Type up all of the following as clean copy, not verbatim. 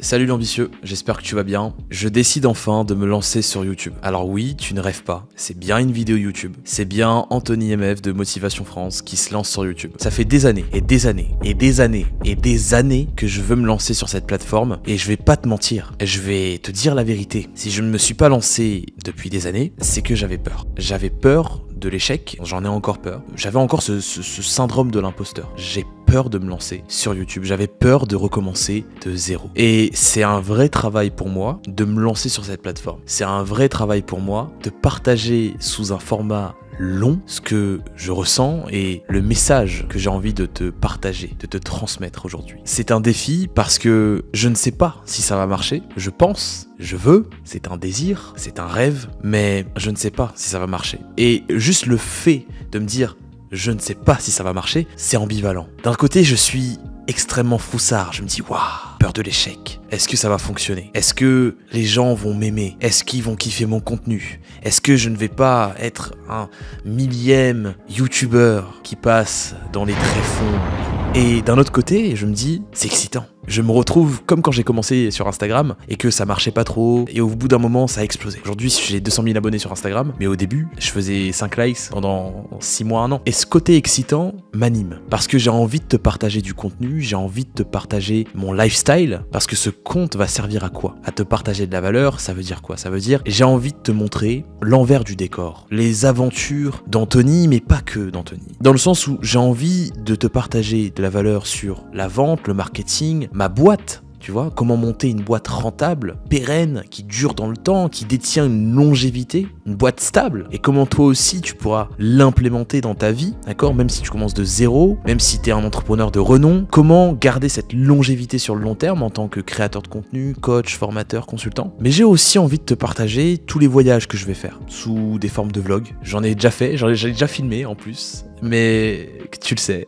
Salut l'ambitieux, j'espère que tu vas bien. Je décide enfin de me lancer sur YouTube. Alors oui, tu ne rêves pas, c'est bien une vidéo YouTube. C'est bien Anthony MF de Motivation France qui se lance sur YouTube. Ça fait des années et des années et des années et des années que je veux me lancer sur cette plateforme et je vais pas te mentir. Je vais te dire la vérité. Si je ne me suis pas lancé depuis des années, c'est que j'avais peur. J'avais peur de l'échec, j'en ai encore peur. J'avais encore ce syndrome de l'imposteur. J'ai peur de me lancer sur YouTube, j'avais peur de recommencer de zéro. Et c'est un vrai travail pour moi de me lancer sur cette plateforme. C'est un vrai travail pour moi de partager sous un format long ce que je ressens et le message que j'ai envie de te partager, de te transmettre aujourd'hui. C'est un défi parce que je ne sais pas si ça va marcher, je pense, je veux, c'est un désir, c'est un rêve, mais je ne sais pas si ça va marcher. Et juste le fait de me dire je ne sais pas si ça va marcher, c'est ambivalent. D'un côté, je suis extrêmement froussard, je me dis waouh, peur de l'échec. Est-ce que ça va fonctionner? Est-ce que les gens vont m'aimer? Est-ce qu'ils vont kiffer mon contenu? Est-ce que je ne vais pas être un millième youtubeur qui passe dans les tréfonds? Et d'un autre côté, je me dis, c'est excitant. Je me retrouve comme quand j'ai commencé sur Instagram et que ça marchait pas trop et au bout d'un moment ça a explosé. Aujourd'hui j'ai 200 000 abonnés sur Instagram, mais au début je faisais 5 likes pendant 6 mois, 1 an. Et ce côté excitant m'anime parce que j'ai envie de te partager du contenu, j'ai envie de te partager mon lifestyle parce que ce compte va servir à quoi? À te partager de la valeur, ça veut dire quoi? Ça veut dire j'ai envie de te montrer l'envers du décor, les aventures d'Anthony, mais pas que d'Anthony. Dans le sens où j'ai envie de te partager de la valeur sur la vente, le marketing, ma boîte, tu vois, comment monter une boîte rentable, pérenne, qui dure dans le temps, qui détient une longévité, une boîte stable, et comment toi aussi tu pourras l'implémenter dans ta vie, d'accord, même si tu commences de zéro, même si tu es un entrepreneur de renom, comment garder cette longévité sur le long terme en tant que créateur de contenu, coach, formateur, consultant. Mais j'ai aussi envie de te partager tous les voyages que je vais faire, sous des formes de vlog. J'en ai déjà fait, j'en ai déjà filmé en plus, mais tu le sais.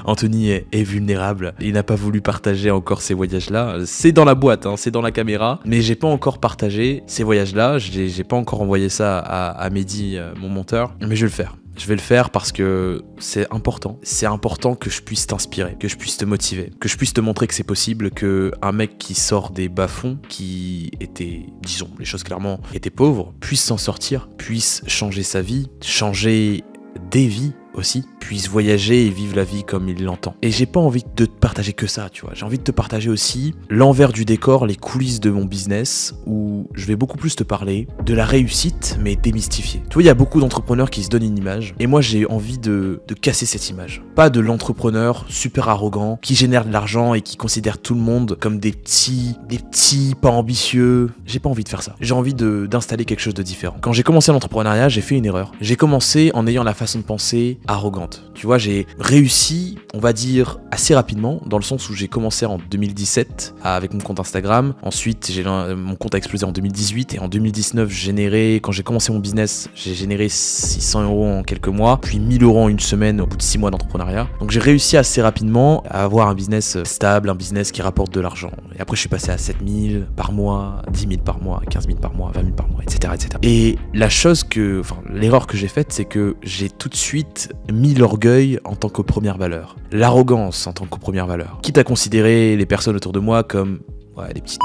Anthony est vulnérable, il n'a pas voulu partager encore ces voyages-là. C'est dans la boîte, hein, c'est dans la caméra, mais j'ai pas encore partagé ces voyages-là, j'ai pas encore envoyé ça à Mehdi, mon monteur, mais je vais le faire. Je vais le faire parce que c'est important. C'est important que je puisse t'inspirer, que je puisse te motiver, que je puisse te montrer que c'est possible, que un mec qui sort des bas-fonds, qui était, disons les choses clairement, était pauvre, puisse s'en sortir, puisse changer sa vie, changer des vies aussi, puisse voyager et vivre la vie comme il l'entend. Et j'ai pas envie de te partager que ça, tu vois. J'ai envie de te partager aussi l'envers du décor, les coulisses de mon business, où je vais beaucoup plus te parler de la réussite, mais démystifiée. Tu vois, il y a beaucoup d'entrepreneurs qui se donnent une image, et moi j'ai envie de casser cette image. Pas de l'entrepreneur super arrogant, qui génère de l'argent et qui considère tout le monde comme des petits pas ambitieux. J'ai pas envie de faire ça. J'ai envie d'installer quelque chose de différent. Quand j'ai commencé l'entrepreneuriat, j'ai fait une erreur. J'ai commencé en ayant la façon de penser arrogante. Tu vois, j'ai réussi, on va dire, assez rapidement, dans le sens où j'ai commencé en 2017 avec mon compte Instagram. Ensuite, mon compte a explosé en 2018 et en 2019, quand j'ai commencé mon business, j'ai généré 600 € en quelques mois, puis 1000 € en une semaine au bout de 6 mois d'entrepreneuriat. Donc j'ai réussi assez rapidement à avoir un business stable, un business qui rapporte de l'argent. Et après, je suis passé à 7000 par mois, 10 000 par mois, 15 000 par mois, 20 000 par mois, etc., etc. Et l'erreur que j'ai faite, c'est que j'ai tout de suite mis l'orgueil en tant que première valeur, l'arrogance en tant que première valeur, quitte à considérer les personnes autour de moi comme des petites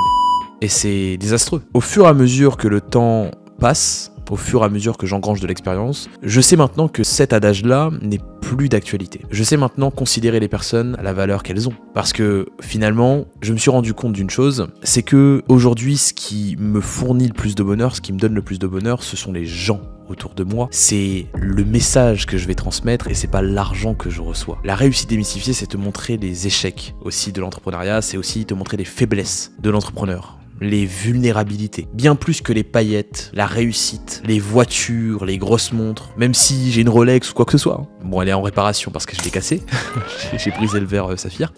et c'est désastreux. Au fur et à mesure que le temps passe, au fur et à mesure que j'engrange de l'expérience, je sais maintenant que cet adage-là n'est plus d'actualité. Je sais maintenant considérer les personnes à la valeur qu'elles ont. Parce que finalement, je me suis rendu compte d'une chose, c'est que aujourd'hui, ce qui me fournit le plus de bonheur, ce qui me donne le plus de bonheur, ce sont les gens autour de moi. C'est le message que je vais transmettre et c'est pas l'argent que je reçois. La réussite démystifiée, c'est te montrer les échecs aussi de l'entrepreneuriat, c'est aussi te montrer les faiblesses de l'entrepreneur. Les vulnérabilités, bien plus que les paillettes, la réussite, les voitures, les grosses montres, même si j'ai une Rolex ou quoi que ce soit. Bon, elle est en réparation parce que je l'ai cassée, j'ai brisé le verre saphir.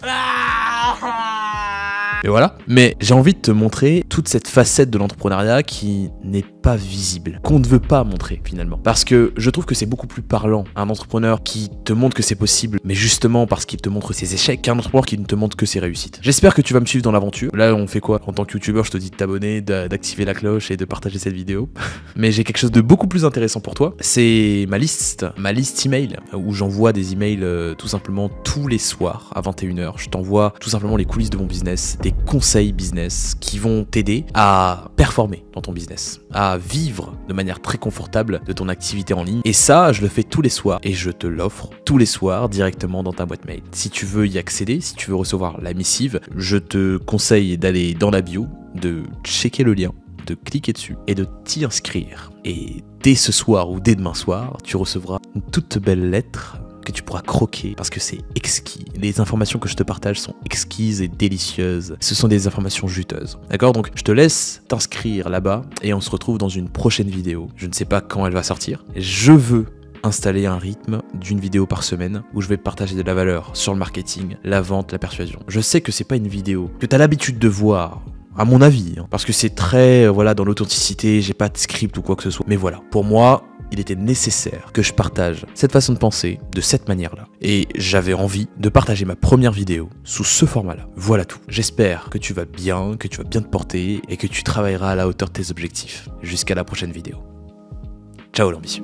Et voilà, mais j'ai envie de te montrer toute cette facette de l'entrepreneuriat qui n'est pas visible, qu'on ne veut pas montrer finalement. Parce que je trouve que c'est beaucoup plus parlant un entrepreneur qui te montre que c'est possible, mais justement parce qu'il te montre ses échecs, qu'un entrepreneur qui ne te montre que ses réussites. J'espère que tu vas me suivre dans l'aventure. Là, on fait quoi? En tant que youtubeur, je te dis de t'abonner, d'activer la cloche et de partager cette vidéo. Mais j'ai quelque chose de beaucoup plus intéressant pour toi. C'est ma liste email, où j'envoie des emails tout simplement tous les soirs à 21h. Je t'envoie tout simplement les coulisses de mon business, des conseils business qui vont t'aider à performer dans ton business, à vivre de manière très confortable de ton activité en ligne. Et ça, je le fais tous les soirs et je te l'offre tous les soirs directement dans ta boîte mail. Si tu veux y accéder, si tu veux recevoir la missive, je te conseille d'aller dans la bio, de checker le lien, de cliquer dessus et de t'y inscrire. Et dès ce soir ou dès demain soir, tu recevras une toute belle lettre que tu pourras croquer parce que c'est exquis. Les informations que je te partage sont exquises et délicieuses. Ce sont des informations juteuses. D'accord? Donc je te laisse t'inscrire là-bas et on se retrouve dans une prochaine vidéo. Je ne sais pas quand elle va sortir. Je veux installer un rythme d'une vidéo par semaine où je vais partager de la valeur sur le marketing, la vente, la persuasion. Je sais que c'est pas une vidéo que tu as l'habitude de voir, à mon avis, parce que c'est très voilà dans l'authenticité, j'ai pas de script ou quoi que ce soit. Mais voilà, pour moi, il était nécessaire que je partage cette façon de penser de cette manière-là. Et j'avais envie de partager ma première vidéo sous ce format-là. Voilà tout. J'espère que tu vas bien te porter et que tu travailleras à la hauteur de tes objectifs. Jusqu'à la prochaine vidéo. Ciao l'ambitieux.